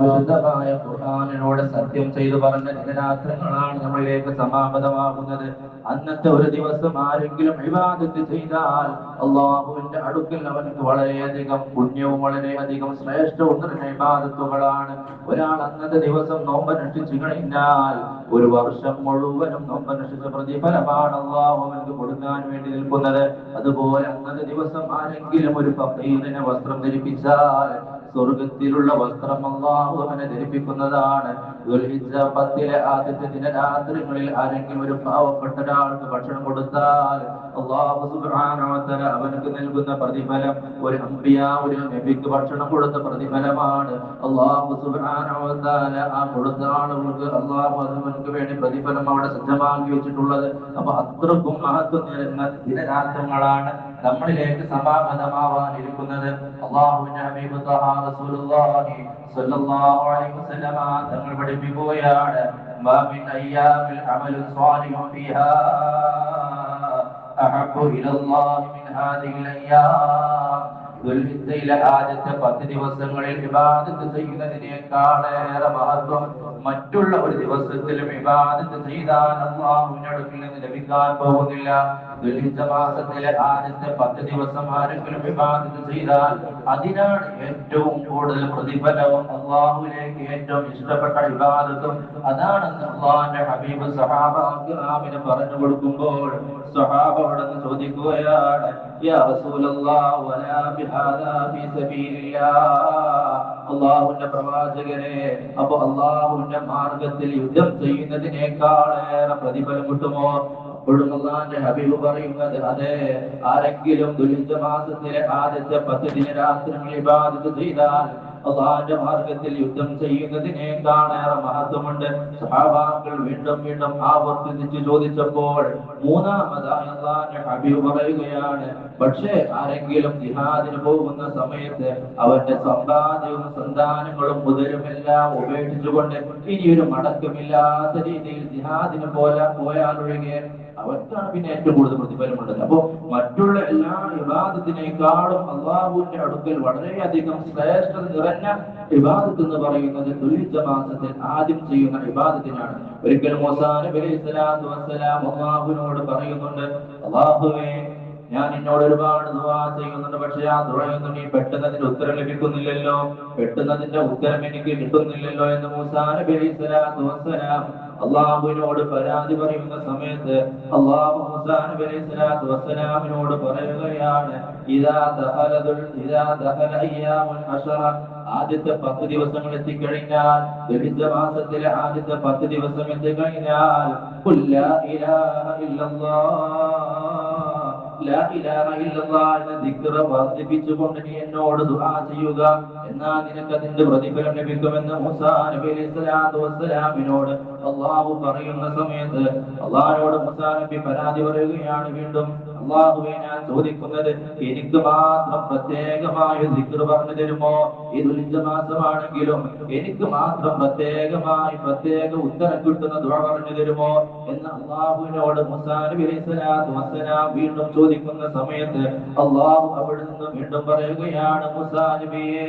വിശുദ്ധമായ ഖുർആനിനോട് സത്യം ചെയ്തു പറഞ്ഞ ദിനരാത്രങ്ങളാണ് നമ്മളിലേക്ക് സമാഗതമാകുന്നത്. അന്നത്തെ ഒരു ദിവസം ആരെങ്കിലും ഇബാദത്ത് ചെയ്താൽ അള്ളാഹുവിന്റെ അടുക്കൽ അവർക്ക് വളരെയധികം പുണ്യവും വളരെയധികം ശ്രേഷ്ഠവും നിറഞ്ഞ ഇബാദത്തുകളാണ്. ഒരാൾ അന്നത്തെ ദിവസം നോമ്പനുഷ്ഠിച്ചു കഴിഞ്ഞാൽ ഒരു വർഷം മുഴുവനും നോമ്പനുഷ്ഠിച്ച പ്രതിഫലമാണ് അള്ളാഹു അവർക്ക് കൊടുക്കാൻ വേണ്ടി നിൽക്കുന്നത്. അതുപോലെ അന്നത്തെ ദിവസം ആരെങ്കിലും ഒരു ഫഖീറിനെ വസ്ത്രം ധരിപ്പിച്ചാൽ സ്വർഗത്തിലുള്ള വസ്ത്രം അല്ലാഹു അവനെ ധരിപ്പിക്കുന്നതാണ്. ദുൽഹിജ്ജ 10 ആദ്യത്തെ ദിനരാത്രികളിൽ ആരെങ്കിലും ഒരു പാവപ്പെട്ട ഒരാൾക്ക് ഭക്ഷണം കൊടുത്താൽ അല്ലാഹു സുബ്ഹാനഹു വ തആല അവനക്ക് നൽകുന്ന പ്രതിഫലം ഒരു അംബിയാ ഒരു നബിക്ക് ഭക്ഷണം കൊടുത്ത പ്രതിഫലമാണ്. അല്ലാഹു സുബ്ഹാനഹു വ തആല ആ കൊടുത്ത ആളുകൾക്ക് അല്ലാഹു അവർക്ക് വേണ്ടി പ്രതിഫലം അവിടെ സജ്ജമാക്കി വെച്ചിട്ടുള്ളത്. അപ്പൊ അത്രക്കും മഹത്വം നിറഞ്ഞ ദിനരാത്രങ്ങളാണ് നമ്മളിലേക്ക് സമാഗതമാവാനിരിക്കുന്നത്. അല്ലാഹുവിന്റെ ഹബീബ് തആല റസൂലുള്ളാഹി സ്വല്ലല്ലാഹു അലൈഹി വസല്ലം തങ്ങൾ പഠിപ്പിക്കുകയാണ്, മാ മിൻ അയ്യാമിൽ അമലു സ്വാലിഹു ഫീഹാ അഹബ്ബു ഇലല്ലാഹി മിൻ ഹാദിഹിൽ അയ്യാം. ദുൽഹിജ്ജയിലെ ആദ്യത്തെ 10 ദിവസങ്ങളിൽ ഇബാദത്ത് ചെയ്യുന്നതിനേക്കാളേറെ മഹത്വം മറ്റുള്ള ഒരു ദിവസത്തിലും ഇബാദത്ത് ചെയ്താൽ അല്ലാഹുവിന്റെ അടുക്കൽ നിന്ന് ലഭിക്കാൻ പോകുന്നില്ല. ദുൽഹിജ്ജ മാസത്തിലെ ആദ്യത്തെ 10 ദിവസം ആരെങ്കിലും ഇബാദത്ത് ചെയ്താൽ അതിനാണ് ഏറ്റവും കൂടുതൽ പ്രതിഫലവും അല്ലാഹുവിലേക്ക് ഏറ്റവും ഇഷ്ടപ്പെട്ട ഇബാദത്തും അതാണെന്ന് അല്ലാഹുവിന്റെ ഹബീബ് സഹാബാക്കിറാമിന് പറഞ്ഞു കൊടുക്കുമ്പോൾ സഹാബ അവിടെ ചോദിക്കുകയാണ്, യാ റസൂലല്ലാഹ് വലാ ബിഹാദാ ഫീ സബീലില്ലാഹ്. അല്ലാഹുവിന്റെ പ്രവാചകരെ, അപ്പൊ അല്ലാഹുവിന്റെ മാർഗത്തിൽ യുദ്ധം ചെയ്യുന്നതിനേക്കാളേറെ പ്രതിഫലം കിട്ടുമോ? അപ്പോഴും അല്ലാഹുവിന്റെ ഹബീബ് പറയുന്നത്, അതെ, ആരെങ്കിലും ദുൽഹിജ്ജ മാസത്തിലെ ആദ്യത്തെ 10 ദിനരാത്രങ്ങൾ ഇബാദത്ത് ചെയ്താൽ അല്ലാഹുവിന്റെ മാർഗത്തിൽ യുദ്ധം ചെയ്യുന്നതിനേക്കാളേറെ മഹത്വമുണ്ട്. സഹാബാക്കൾ വീണ്ടും വീണ്ടും ആവർത്തിച്ച് ചോദിച്ചപ്പോൾ മൂന്നാമതായി അല്ലാഹുവിന്റെ ഹബീബ് പറയുകയാണ്, പക്ഷേ ആരെങ്കിലും ജിഹാദിന് പോകുന്ന സമയത്ത് അവന്റെ സമ്പാദ്യവും സന്താനങ്ങളും മുതലുമെല്ലാം ഉപേക്ഷിച്ചുകൊണ്ട് ഇനിയൊരു മടക്കമില്ലാത്ത രീതിയിൽ ജിഹാദിന് പോയാലൊഴികെ അവർക്കാണ് പിന്നെ ഏറ്റവും കൂടുതൽ പ്രതിഫലമുള്ളത്. അപ്പോ മറ്റുള്ള എല്ലാ ഇബാദത്തിനേക്കാളും അല്ലാഹുവിന്റെ അടുക്കൽ വളരെയധികം ശ്രേഷ്ഠത നിറഞ്ഞ ഇബാദത്ത് എന്ന് പറയുന്നത് ദുൽഹിജ്ജ മാസത്തിൽ ആദ്യം ചെയ്യുന്ന ഇബാദത്തിനാണ്. ഒരിക്കൽ മൂസാ നബി അലൈഹി സ്വലാത്തു വസ്സലാം അല്ലാഹുവിനോട് പറയുന്നുണ്ട്, അല്ലാഹുവേ, ഞാൻ എന്നോട് ഒരുപാട് ദുആ ചെയ്യുന്നുണ്ട്, പക്ഷെ ആ ദുആയൊന്നും നീ പെട്ടെന്ന് അതിന്റെ ഉത്തരം ലഭിക്കുന്നില്ലല്ലോ, പെട്ടെന്ന് അതിന്റെ ഉത്തരം എനിക്ക് കിട്ടുന്നില്ലല്ലോ എന്ന് മൂസാ നബി അലൈഹി സ്വലാത്തു വസ്സലാം അല്ലാഹുവിനോട് പരാതി പറയുന്ന സമയത്ത് അല്ലാഹു മൂസാ നബി അലൈഹി സ്വലാത്തു വസ്സലാമിനോട് പറയുകയാണ്, ഇദാ ദഖല അയ്യാമുൽ അശറ, ആദ്യത്തെ 10 ദിവസങ്ങൾ എത്തിക്കഴിഞ്ഞാൽ, ദുൽഹിജ്ജ മാസത്തിലെ ആദ്യത്തെ 10 ദിവസം എത്തിക്കഴിഞ്ഞാൽ ഖുൽ ലാ ഇലാഹ ഇല്ലല്ലാഹ്, ലാ ഇലാഹ ഇല്ലല്ലാഹ് എന്ന ദിക്ർ വർദ്ധിപ്പിച്ചുകൊണ്ട് നീ എന്നോട് ദുആ ചെയ്യുക, എന്നാൽ നിനക്ക് അതിന്റെ പ്രതിഫലം ലഭിക്കുമെന്ന് മൂസാ നബി അലൈഹി സ്വലാത്തു വസ്സലാമിനോട് അല്ലാഹു പറയുന്ന സമയത്ത് അല്ലാഹുവോട് മൂസാ നബി പരാതി പറയുകയാണ് വീണ്ടും, അല്ലാഹുവേ, ഞാൻ ചോദിക്കുന്നത് എനിക്ക് മാത്രം പ്രത്യേകമായ ദിക്ർ പറഞ്ഞു തരുമോ? ഈ ദുൽഹിജ്ജ മാസമാണെങ്കിലും എനിക്ക് മാത്രം പ്രത്യേക ഉത്തരം കിട്ടുന്ന ദുആ പറഞ്ഞു തരുമോ എന്ന് അല്ലാഹുവിനോട് മൂസാ നബി അലൈഹി സ്വലാത്തു വസ്സലാം വീണ്ടും ചോദിക്കുന്ന സമയത്ത് അല്ലാഹു അവിടെ നിന്ന് വീണ്ടും പറയുകയാണ്, മൂസാ നബിയേ,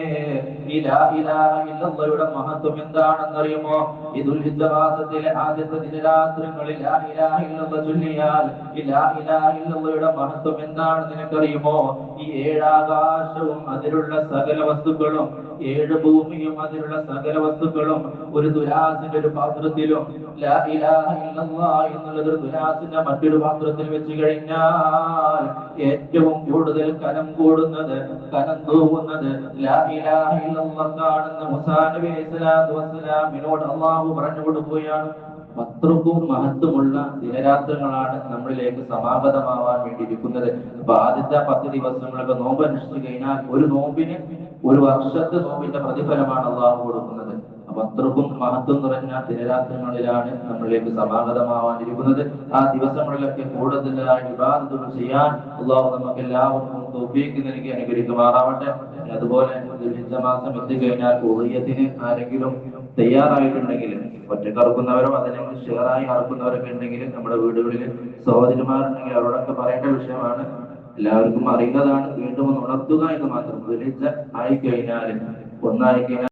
ഈ ലാ ഇലാഹ ഇല്ലല്ലാഹയുടെ മഹത്വം എന്താണെന്നറിയുമോ? ഈ ദുൽഹിജ്ജ മാസത്തിലെ ആദ്യത്തെ ദിനരാത്രങ്ങളിൽ ലാ ഇലാഹ ഇല്ലല്ലാഹ് ചൊല്ലിയാൽ ഈ ലാ ഇലാഹ ഇല്ലല്ലാഹയുടെ മഹത്വം എന്താണെന്ന് നിനക്കറിയുമോ? ഈ 7 ആകാശവും അതിലുള്ള സകല വസ്തുക്കളും 7 ഭൂമിയും അതിലുള്ള സകല വസ്തുക്കളും ഒരു തുലാസിന്റെ ഒരു പാത്രത്തിലും ലാ ഇലാഹ ഇല്ലല്ലാഹ് എന്നുള്ളത് ഒരു തുലാസിന്റെ മറ്റൊരു പാത്രത്തിൽ വെച്ച് കഴിഞ്ഞാൽ ഏറ്റവും കൂടുതൽ കനം കൂടുന്നത്, കനം തൂങ്ങുന്നത് ലാ ഇലാഹ ഇല്ലല്ലാഹ് ആണെന്ന് മൂസാ നബി അലൈഹി സ്വലാത്തു വസ്സലാമിനോട് അല്ലാഹു പറഞ്ഞു കൊടുക്കുകയാണ്. അത്രക്കും മഹത്വമുള്ള ദിനരാത്രങ്ങളാണ് നമ്മളിലേക്ക് സമാഗതമാവാൻ വേണ്ടിയിരിക്കുന്നത്. അപ്പൊ ആദ്യത്തെ 10 ദിവസങ്ങളൊക്കെ നോമ്പ് അനുഷ്ഠിച്ചു കഴിഞ്ഞാൽ ഒരു നോമ്പിന് ഒരു വർഷത്തെ നോമ്പിന്റെ പ്രതിഫലമാണ് അല്ലാഹു കൊടുക്കുന്നത്. അപ്പൊ അത്രക്കും മഹത്വം നിറഞ്ഞ ദിനരാത്രങ്ങളിലാണ് നമ്മളിലേക്ക് സമാഗതമാവാനിരിക്കുന്നത്. ആ ദിവസങ്ങളിലൊക്കെ കൂടുതലായി ഇബാദത്തുകൾ ചെയ്യാൻ അല്ലാഹു നമുക്ക് എല്ലാവർക്കും തൗഫീഖ് നൽകി അനുഗ്രഹിക്കുമാറാവട്ടെ. അതുപോലെ ദുൽഹിജ്ജ മാസം എത്തിക്കഴിഞ്ഞാൽ ഉളിയത്തിന് ആരെങ്കിലും തയ്യാറായിട്ടുണ്ടെങ്കിൽ, ഒറ്റക്ക് അറുക്കുന്നവരോ അതല്ലെങ്കിൽ ഷെയറായി അറുക്കുന്നവരൊക്കെ ഉണ്ടെങ്കിൽ നമ്മുടെ വീടുകളിൽ സഹോദരിമാരുണ്ടെങ്കിൽ അവരോടൊക്കെ പറയേണ്ട വിഷയമാണ്. എല്ലാവർക്കും അറിയുന്നതാണ്, വീണ്ടും ഒന്ന് ഉണർത്തുക എന്ന് മാത്രം. ദുൽഹിജ്ജ ആയിക്കഴിഞ്ഞാൽ